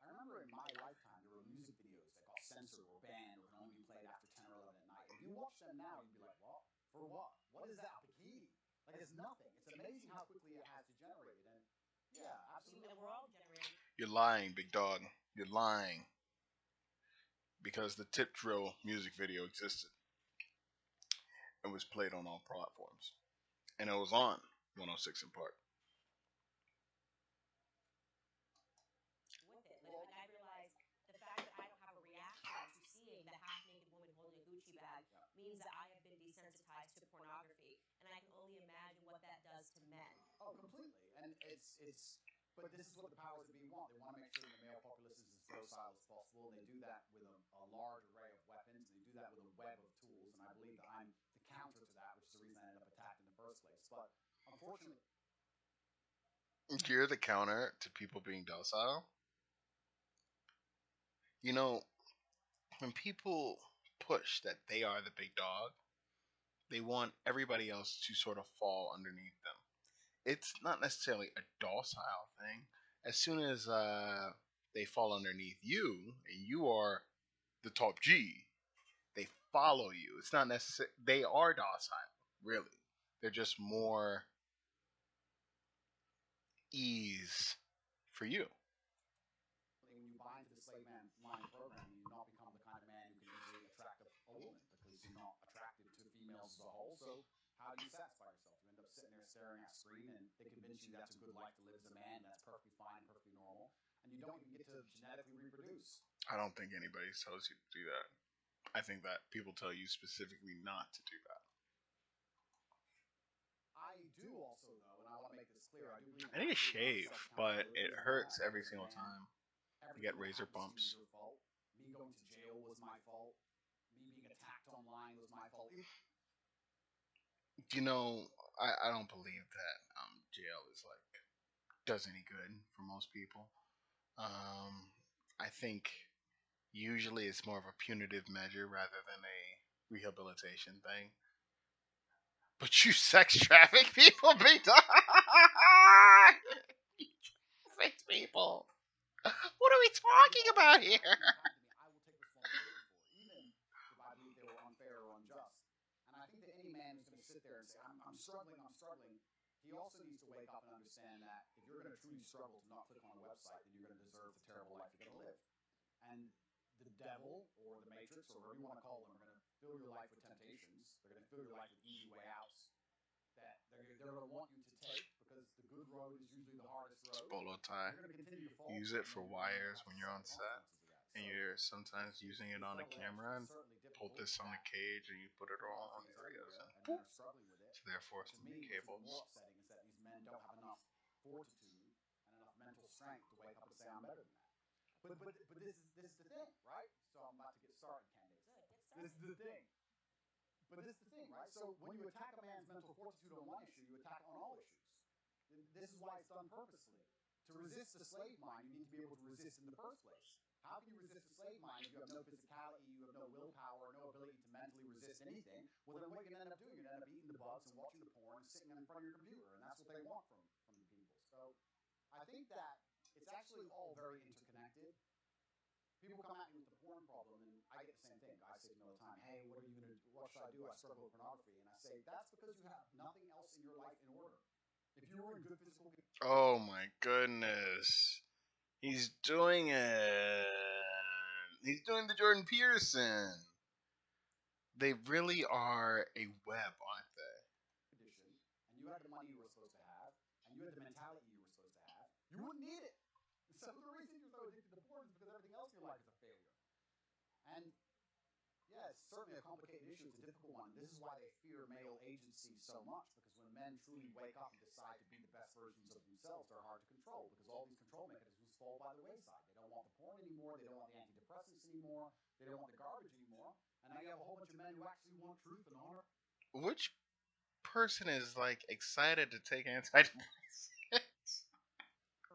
remember in my lifetime, there were music videos that got censored or banned or can only be played after 10 or 11 at night. And if you watch them now, you'd be like, what? For what? What is that? A bikini? Like, it's nothing. It's amazing how quickly it has degenerated. And yeah, absolutely. And we're all generating. You're lying, big dog. You're lying because the Tip Drill music video existed and was played on all platforms, and it was on 106 in Park. With it. Like I realized the fact that I don't have a reaction to seeing the half naked woman holding a Gucci bag Yeah. means that I have been desensitized to pornography, and I can only imagine what that does to men. Oh, completely. And but this is what the powers that be want. They want to make sure that the male populace is as docile as possible, and they do that with a large array of weapons, and they do that with a web of tools. And I believe that I'm the counter to that, which is the reason I ended up attacked in the first place. But unfortunately, You're the counter to people being docile. You know, when people push that they are the big dog, They want everybody else to sort of fall underneath them. It's not necessarily a docile thing. As soon as they fall underneath you and you are the top G, they follow you. It's not necessary. They are docile, really. They're just more ease for you. When you buy into the slave line program, you not become the kind of man who can easily attract a woman because you're not attracted to females as a whole. So how do you satisfy yourself? You end up sitting there staring at a screen, and they convince you that's a good life to live as a man. That's perfectly fine and perfectly normal, and you don't even get to genetically reproduce. I don't think anybody tells you to do that. I think that people tell you specifically not to do that. I do also, though, and I want to make this clear, I do believe I need to shave, but it hurts every as a single man. time. I get Everything that razor happens to you is bumps. your fault. Me going to jail was my fault. Me being attacked online was my fault. You know, I don't believe that jail is like does any good for most people. I think usually it's more of a punitive measure rather than a rehabilitation thing. But you sex traffic people, big dog. Sex people. What are we talking about here? I will take responsibility for it, even if I believe they were unfair or unjust. And I think that any man who's going to sit there and say, I'm struggling, he also needs to wake up and understand that if you're going to truly struggle to not click on a website, then you're going to deserve the terrible life you're going to live. And the devil or the matrix or whatever you want to call them are going to fill your life with temptations. They're going to fill your life with easy way outs that they're going to want you to take because the good road is usually the hardest road. Bolo tie. You're going to continue to fall. Use it for wires when you're on the set, consequences of that. and So you're sometimes using it on a camera and pull this on the cage and you put it all on areas and and men are struggling with it. so therefore To some me, what's even cables. more upsetting is that these men don't have enough fortitude and enough mental strength to wake up and say, I'm better than that. But this is the thing, right? So I'm about to get started, Candace. Good, get started. This is the thing. But this is the thing, right? So when you attack a man's mental fortitude on one issue, you attack on all issues. This is why it's done purposefully. To resist the slave mind, you need to be able to resist in the first place. How can you resist the slave mind if you have no physicality, you have no willpower, no ability to mentally resist anything? Well, then what you're going to end up doing, you're going to end up eating the bugs and watching the porn and sitting in front of your computer, and that's what they want from the people. So I think that it's actually all very interconnected. People come at me with the porn problem, and I get the same thing. Guys say to me all the time, hey, what should I do? I struggle with pornography. And I say, that's because you have nothing else in your life in order. If you were in good physical condition. Oh my goodness. He's doing it. He's doing the Jordan Peterson. They really are a web, aren't they? And you had the money you were supposed to have, and you had the mentality you were supposed to have, you wouldn't need it. Some of the reason you're so addicted to porn is because everything else in your life is a failure. And yeah, it's certainly a complicated issue. It's a difficult one. This is why they fear male agency so much, because when men truly wake up and decide to be the best versions of themselves, they're hard to control because all these control mechanisms fall by the wayside. They don't want the porn anymore. They don't want the antidepressants anymore. They don't want the garbage anymore. And now you have a whole bunch of men who actually want truth and honor. Which person is like excited to take antidepressants?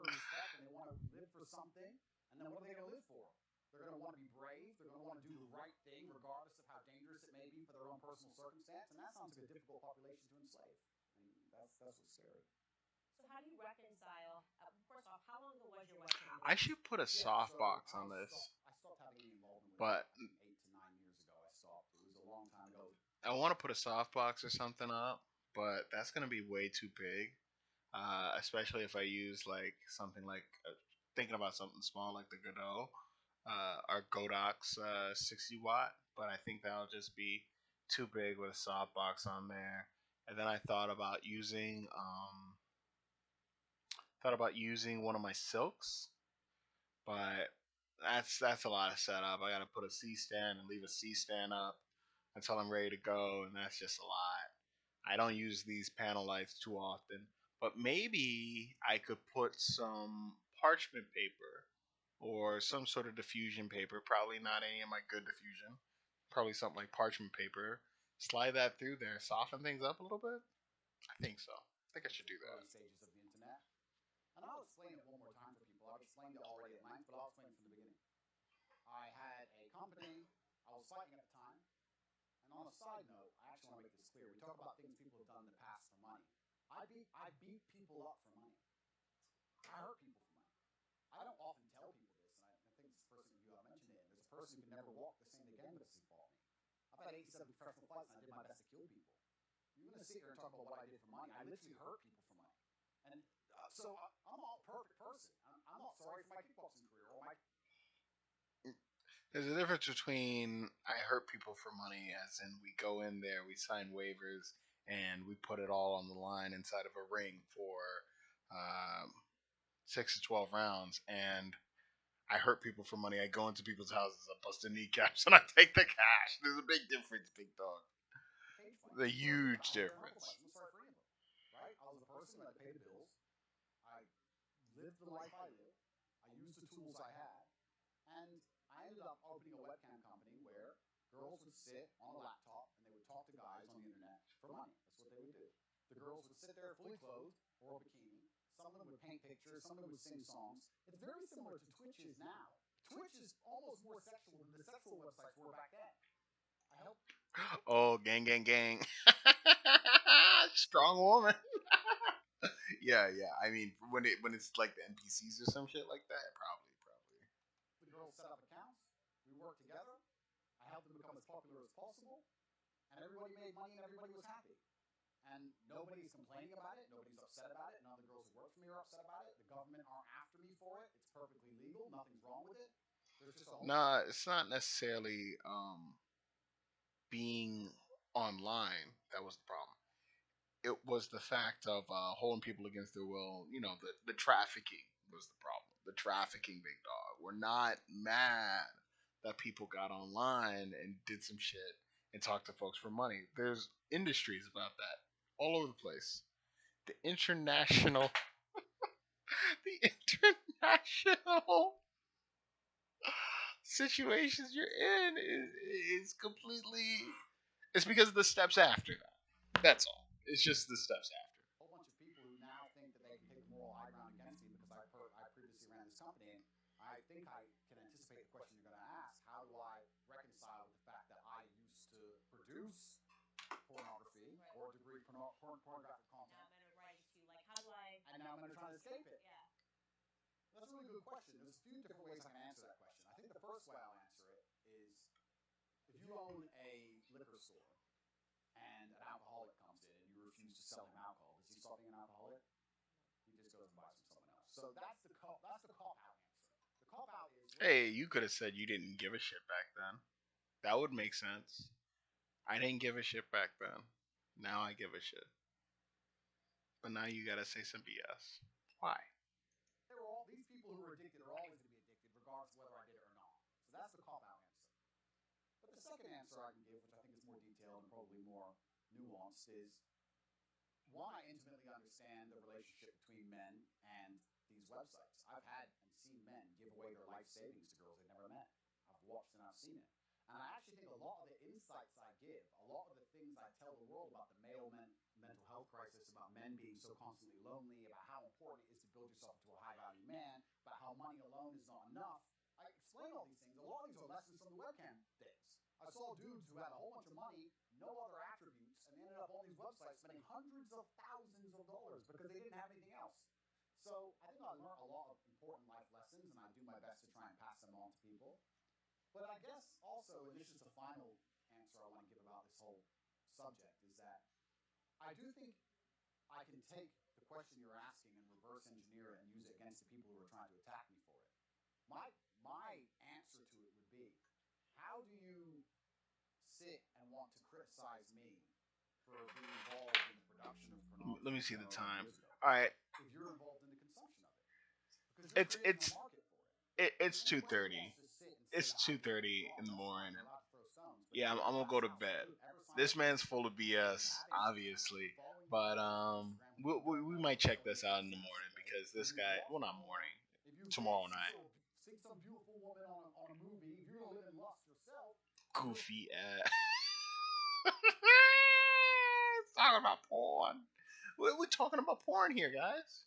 Respect, and they want to live for something. And then what are they going to live for? They're going to want to be brave. They're going to want to do the right thing, regardless of how dangerous it may be for their own personal circumstance. And that sounds like a difficult population to enslave. I mean, that's what's scary. So how do you reconcile? First off, how long ago was your webcam? I should put a softbox on this. I stopped having any involvement with but it 8 to 9 years ago. I stopped. It was a long time ago. I want to put a softbox or something up, but that's gonna be way too big. Especially if I use like something like thinking about something small like the Godot or Godox 60 watt, but I think that'll just be too big with a softbox on there. And then I thought about using one of my silks, but that's a lot of setup. I gotta put a C stand and leave a C stand up until I'm ready to go, and that's just a lot. I don't use these panel lights too often, but maybe I could put some parchment paper or some sort of diffusion paper. Probably not any of my good diffusion. Probably something like parchment paper. Slide that through there, soften things up a little bit. I think so. I think I should do that. Early stages of the internet. And I'll explain it one more time for people. I've explained it already at length, but I'll explain it from the beginning. I had a company. I was fighting at the time. And on a side note, I actually want to make this clear. We talk about things people have done in the past for money. I beat people up for money. I hurt people for money. I don't often tell people this, and I think it's the first interview I mentioned it in. There's a person who can never walk the same again because he fought me. I've had 87 professional fights, and I did my best to kill people. You're going to sit here and talk about what I did for money. I literally hurt people for money. And so I'm not a perfect person. I'm not sorry for my kickboxing career or my... There's a difference between I hurt people for money, as in we go in there, we sign waivers, and we put it all on the line inside of a ring for 6 to 12 rounds, and I hurt people for money. I go into people's houses, I bust their kneecaps, and I take the cash. There's a big difference, big dog. The huge difference. I'm sorry for any of them, right? I was a person who had to pay the bills. I lived the life I lived. I used the tools I had. And I ended up opening a webcam company where girls would sit on a laptop and they would talk to guys on the internet for money. That's what they would do. The girls would sit there fully clothed or a bikini. Some of them would paint pictures. Some of them would sing songs. It's very similar to Twitch is now. Twitch is almost more sexual than the sexual websites were back then. I helped. Oh, gang, gang, gang. Strong woman. Yeah. I mean, when it's like the NPCs or some shit like that, probably. The girls set up accounts. We worked together. I helped them become as popular as possible. And everybody made money and everybody was happy. And nobody's complaining about it. Nobody's upset about it. None of the girls who work for me are upset about it. The government aren't after me for it. It's perfectly legal. Nothing's wrong with it. There's just a whole... Nah, it's not necessarily being online that was the problem. It was the fact of holding people against their will. You know, the trafficking was the problem. The trafficking, big dog. We're not mad that people got online and did some shit and talked to folks for money. There's industries about that all over the place. The international, the international situations you're in is completely. It's because of the steps after that. That's all. It's just the steps after. A whole bunch of people who now think that they can take the moral high ground against me because I previously ran this company, and I think I can anticipate the question you're going to ask. How do I reconcile with the fact that I used to produce pornography or degree pornographic content? Now I'm going to write to, like, how do I... And now I'm going to try to escape it. Yeah. That's a really good question. There's a few different ways I can answer that question. I think the first way I'll answer it is if you own a liquor store and an alcoholic comes in and you refuse to sell him alcohol, does he stop being an alcoholic? He just goes and buys from someone else. So that's the cop out answer. The cop out is... Hey, you could have said you didn't give a shit back then. That would make sense. I didn't give a shit back then. Now I give a shit. But now you gotta say some BS. Why? These people who are addicted are always going to be addicted, regardless of whether I did it or not. So that's the cop-out answer. But the second answer I can give, which I think is more detailed and probably more nuanced, is one, I intimately understand the relationship between men and these websites. I've had and seen men give away their life savings to girls they've never met. I've watched and I've seen it. And I actually think a lot of the insights I give, a lot of the things I tell the world about the male mental health crisis, about men being so constantly lonely, about how important it is to build yourself into a high-value man, about how money alone is not enough. I explain all these things. A lot of these are lessons from the webcam days. I saw dudes who had a whole bunch of money, no other attributes, and they ended up on these websites spending hundreds of thousands of dollars because they didn't have anything else. So I think I learned a lot of important life lessons, and I do my best to try and pass them on to people. But I guess also, and this is the final answer I want to give about this whole subject, is that I do think I can take the question you're asking and reverse engineer it and use it against the people who are trying to attack me for it. My answer to it would be, how do you sit and want to criticize me for being involved in the production of pornography? Let me see the time. All right. If you're involved in the consumption of it, because you're creating a market for it. It's 2:30. It's 2:30 in the morning. Yeah, I'm gonna go to bed. This man's full of BS, obviously, but we might check this out in the morning because this guy, well, not morning, tomorrow night. See some beautiful woman on a movie. If you're gonna live in lust yourself, Goofy ass. Talking about porn. We're talking about porn here, guys.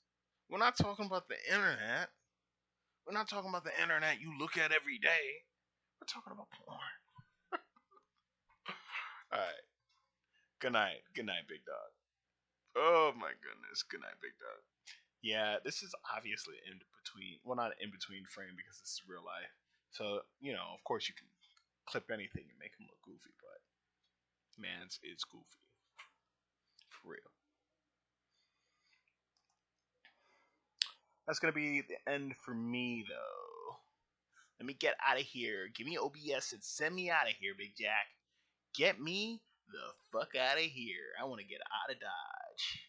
We're not talking about the internet. We're not talking about the internet you look at every day. We're talking about porn. All right. Good night. Good night, big dog. Oh my goodness. Good night, big dog. Yeah, this is obviously in between. Well, not in between frame because this is real life. So of course, you can clip anything and make him look goofy, but man, it's goofy for real. That's gonna be the end for me, though. Let me get out of here. Give me OBS and send me out of here, Big Jack. Get me the fuck out of here. I want to get out of Dodge.